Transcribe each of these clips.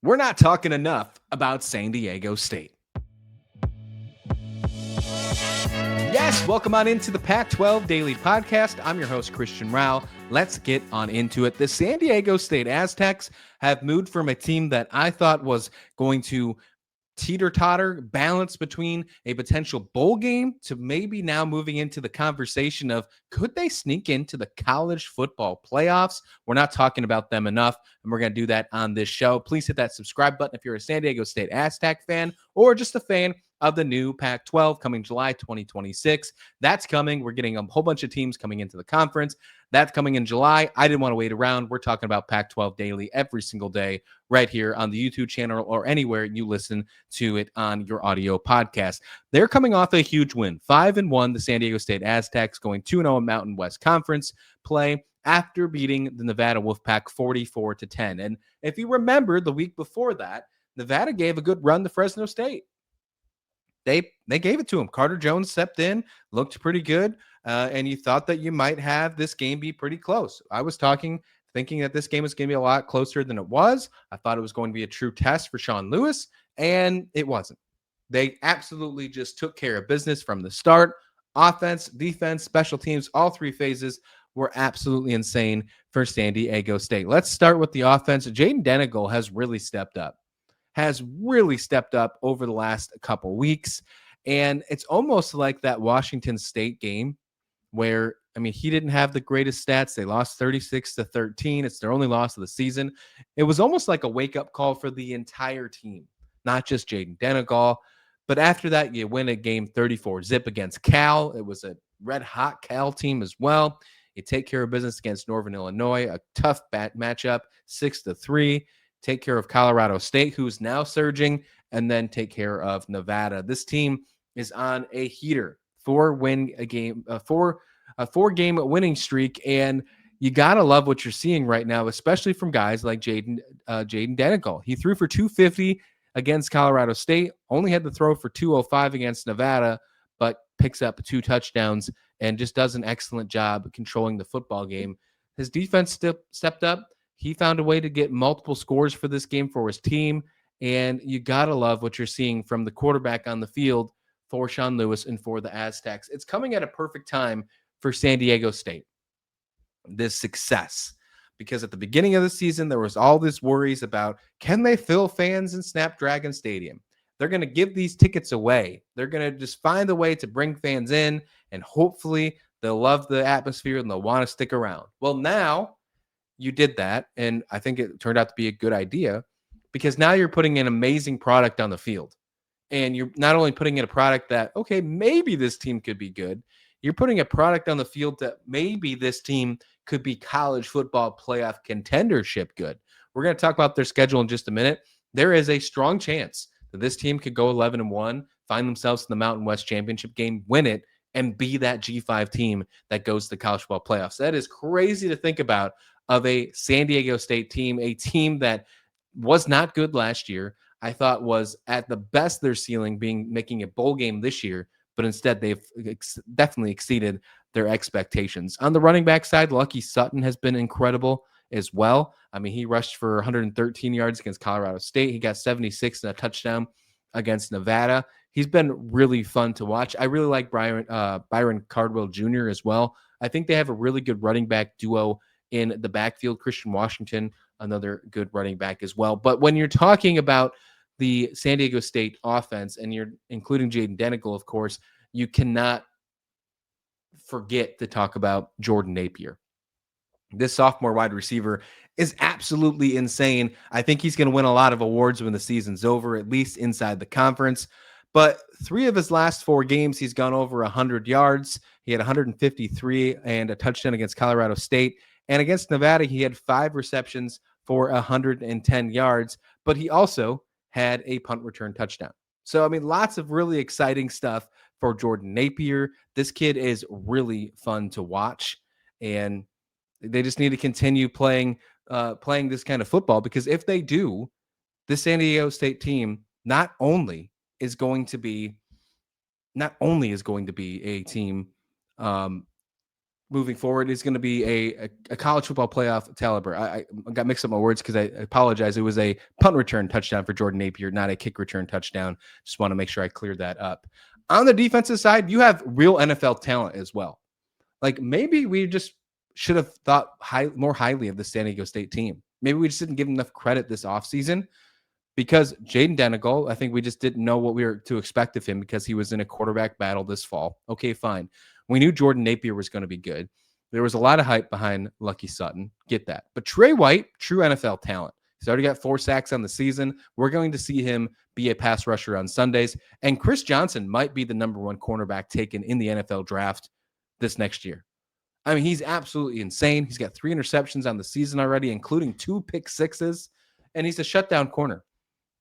We're not talking enough about San Diego State. Yes, welcome on into the Pac-12 Daily Podcast. I'm your host, Christian Rao. Let's get on into it. The San Diego State Aztecs have moved from a team that I thought was going to teeter-totter balance between a potential bowl game to maybe now moving into the conversation of could they sneak into the college football playoffs? We're not talking about them enough, and we're going to do that on this show. Please hit that subscribe button if you're a San Diego State Aztec fan or just a fan of the new Pac-12 coming July 2026. That's coming. We're getting a whole bunch of teams coming into the conference. That's coming in July. I didn't want to wait around. We're talking about Pac-12 Daily every single day right here on the YouTube channel or anywhere you listen to it on your audio podcast. They're coming off a huge win, 5-1, the San Diego State Aztecs going 2-0 in Mountain West Conference play after beating the Nevada Wolfpack 44-10. And if you remember the week before that, Nevada gave a good run to Fresno State. They gave it to him. Carter Jones stepped in, looked pretty good, and you thought that you might have this game be pretty close. I was thinking that this game was going to be a lot closer than it was. I thought it was going to be a true test for Sean Lewis, and it wasn't. They absolutely just took care of business from the start. Offense, defense, special teams, all three phases were absolutely insane for San Diego State. Let's start with the offense. Jaden Denegal has really stepped up over the last couple weeks. And it's almost like that Washington State game where, I mean, he didn't have the greatest stats. They lost 36-13. It's their only loss of the season. It was almost like a wake-up call for the entire team, not just Jaden Denegal. But after that, you win a game 34-zip against Cal. It was a red-hot Cal team as well. You take care of business against Northern Illinois, a tough matchup, 6-3. Take care of Colorado State, who's now surging, and then take care of Nevada. This team is on a heater, four-game winning streak, and you gotta love what you're seeing right now, especially from guys like Jaden Denegal. He threw for 250 against Colorado State, only had to throw for 205 against Nevada, but picks up 2 touchdowns and just does an excellent job controlling the football game. His defense stepped up. He found a way to get multiple scores for this game for his team, and you got to love what you're seeing from the quarterback on the field for Sean Lewis and for the Aztecs. It's coming at a perfect time for San Diego State, this success, because at the beginning of the season, there was all this worries about, can they fill fans in Snapdragon Stadium? They're going to give these tickets away. They're going to just find a way to bring fans in, and hopefully they'll love the atmosphere and they'll want to stick around. Well, now you did that, and I think it turned out to be a good idea because now you're putting an amazing product on the field. And you're not only putting in a product that, okay, maybe this team could be good, you're putting a product on the field that maybe this team could be college football playoff contendership good. We're going to talk about their schedule in just a minute. There is a strong chance that this team could go 11-1, find themselves in the Mountain West Championship game, win it, and be that G5 team that goes to the college football playoffs. That is crazy to think about, of a San Diego State team, a team that was not good last year. I thought was at the best their ceiling being making a bowl game this year, but instead they've definitely exceeded their expectations. On the running back side, Lucky Sutton has been incredible as well. I mean, he rushed for 113 yards against Colorado State. He got 76 and a touchdown against Nevada. He's been really fun to watch. I really like Byron Cardwell Jr. as well. I think they have a really good running back duo in the backfield. Christian Washington, another good running back as well. But when you're talking about the San Diego State offense, and you're including Jaden Denegal, of course, you cannot forget to talk about Jordan Napier. This sophomore wide receiver is absolutely insane. I think he's going to win a lot of awards when the season's over, at least inside the conference. But 3 of his last 4 games, he's gone over 100 yards. He had 153 and a touchdown against Colorado State. And against Nevada, he had 5 receptions for 110 yards. But he also had a punt return touchdown. So, I mean, lots of really exciting stuff for Jordan Napier. This kid is really fun to watch. And they just need to continue playing this kind of football, because if they do, the San Diego State team not only is going to be a team moving forward is going to be a college football playoff caliber. I got mixed up my words because I apologize. It was a punt return touchdown for Jordan Napier, not a kick return touchdown. Just want to make sure I cleared that up. On the defensive side, you have real NFL talent as well. Like maybe we just should have thought more highly of the San Diego State team. Maybe we just didn't give enough credit this offseason because Jaden Denigal, I think we just didn't know what we were to expect of him because he was in a quarterback battle this fall. Okay, fine. We knew Jordan Napier was going to be good. There was a lot of hype behind Lucky Sutton. Get that. But Trey White, true NFL talent. He's already got 4 sacks on the season. We're going to see him be a pass rusher on Sundays. And Chris Johnson might be the number 1 cornerback taken in the NFL draft this next year. I mean, he's absolutely insane. He's got 3 interceptions on the season already, including 2 pick sixes. And he's a shutdown corner.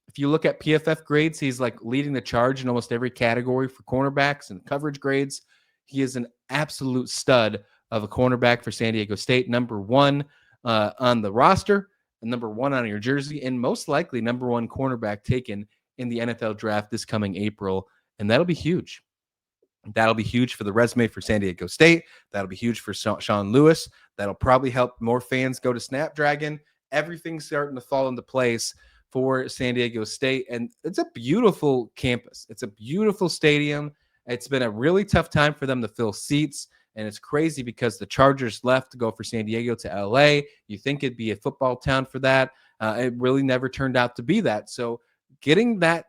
If you look at PFF grades, he's like leading the charge in almost every category for cornerbacks and coverage grades. He is an absolute stud of a cornerback for San Diego State, number 1 on the roster, and number 1 on your jersey, and most likely number 1 cornerback taken in the NFL draft this coming April. And that'll be huge. That'll be huge for the resume for San Diego State. That'll be huge for Sean Lewis. That'll probably help more fans go to Snapdragon. Everything's starting to fall into place for San Diego State. And it's a beautiful campus. It's a beautiful stadium. It's been a really tough time for them to fill seats. And it's crazy because the Chargers left to go for San Diego to LA. You think it'd be a football town for that. It really never turned out to be that. So getting that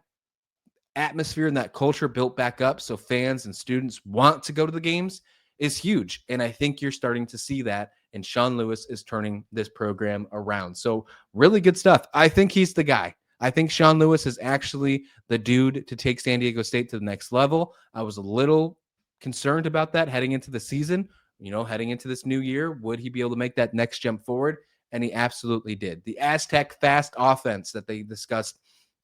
atmosphere and that culture built back up so fans and students want to go to the games is huge. And I think you're starting to see that. And Sean Lewis is turning this program around. So really good stuff. I think he's the guy. I think Sean Lewis is actually the dude to take San Diego State to the next level. I was a little concerned about that heading into the season, heading into this new year. Would he be able to make that next jump forward? And he absolutely did. The AztecFAST offense that they discussed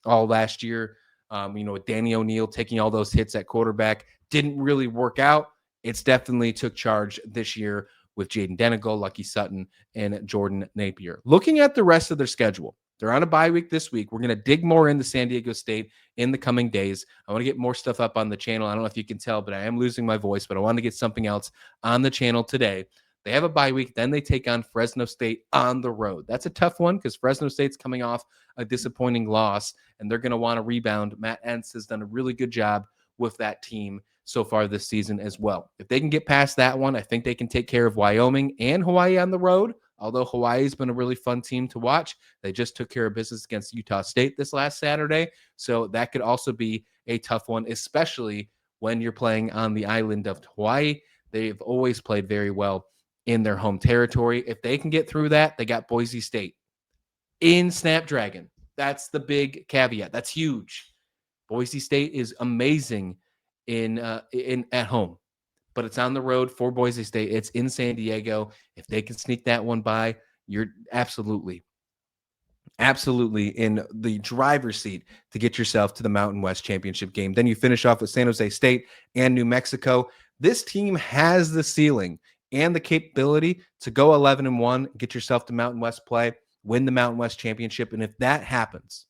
all last year, with Danny O'Neal taking all those hits at quarterback, didn't really work out. It's definitely took charge this year with Jaden Denigal, Lucky Sutton, and Jordan Napier. Looking at the rest of their schedule, they're on a bye week this week. We're going to dig more into San Diego State in the coming days. I want to get more stuff up on the channel. I don't know if you can tell, but I am losing my voice, but I want to get something else on the channel today. They have a bye week. Then they take on Fresno State on the road. That's a tough one because Fresno State's coming off a disappointing loss, and they're going to want to rebound. Matt Entz has done a really good job with that team so far this season as well. If they can get past that one, I think they can take care of Wyoming and Hawaii on the road. Although Hawaii's been a really fun team to watch. They just took care of business against Utah State this last Saturday. So that could also be a tough one, especially when you're playing on the island of Hawaii. They've always played very well in their home territory. If they can get through that, they got Boise State in Snapdragon. That's the big caveat. That's huge. Boise State is amazing in at home, but it's on the road for Boise State. It's in San Diego. If they can sneak that one by, you're absolutely in the driver's seat to get yourself to the Mountain West Championship game. Then you finish off with San Jose State and New Mexico. This team has the ceiling and the capability to go 11-1, get yourself to Mountain West play, win the Mountain West Championship. And if that happens,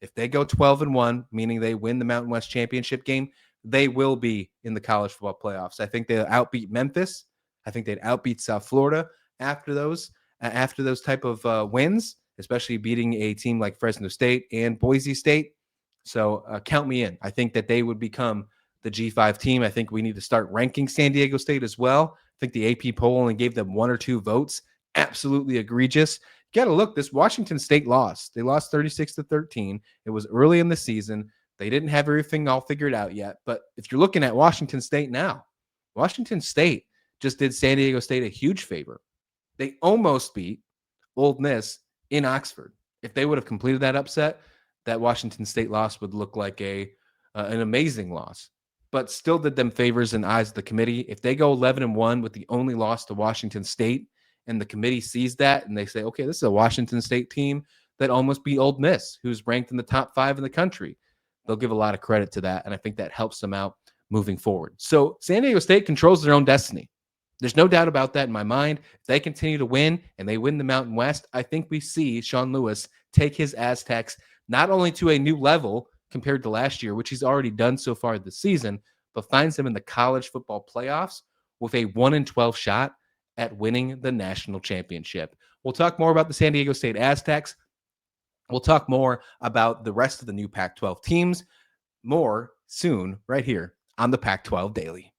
if they go 12-1, meaning they win the Mountain West Championship game, they will be in the college football playoffs. I think they'll outbeat Memphis. I think they'd outbeat South Florida after those type of wins, especially beating a team like Fresno State and Boise State. So count me in. I think that they would become the G5 team. I think we need to start ranking San Diego State as well. I think the AP poll only gave them 1 or 2 votes. Absolutely egregious. You got to look, this Washington State lost. They lost 36-13. It was early in the season. They didn't have everything all figured out yet. But if you're looking at Washington State now, Washington State just did San Diego State a huge favor. They almost beat Ole Miss in Oxford. If they would have completed that upset, that Washington State loss would look like an amazing loss. But still did them favors in the eyes of the committee. If they go 11-1 with the only loss to Washington State, and the committee sees that and they say, okay, this is a Washington State team that almost beat Ole Miss, who's ranked in the top 5 in the country, they'll give a lot of credit to that. And I think that helps them out moving forward. So San Diego State controls their own destiny. There's no doubt about that in my mind. If they continue to win and they win the Mountain West, I think we see Sean Lewis take his Aztecs not only to a new level compared to last year, which he's already done so far this season, but finds them in the college football playoffs with a 1-12 shot at winning the national championship. We'll talk more about the San Diego State Aztecs. We'll talk more about the rest of the new Pac-12 teams. More soon, right here on the Pac-12 Daily.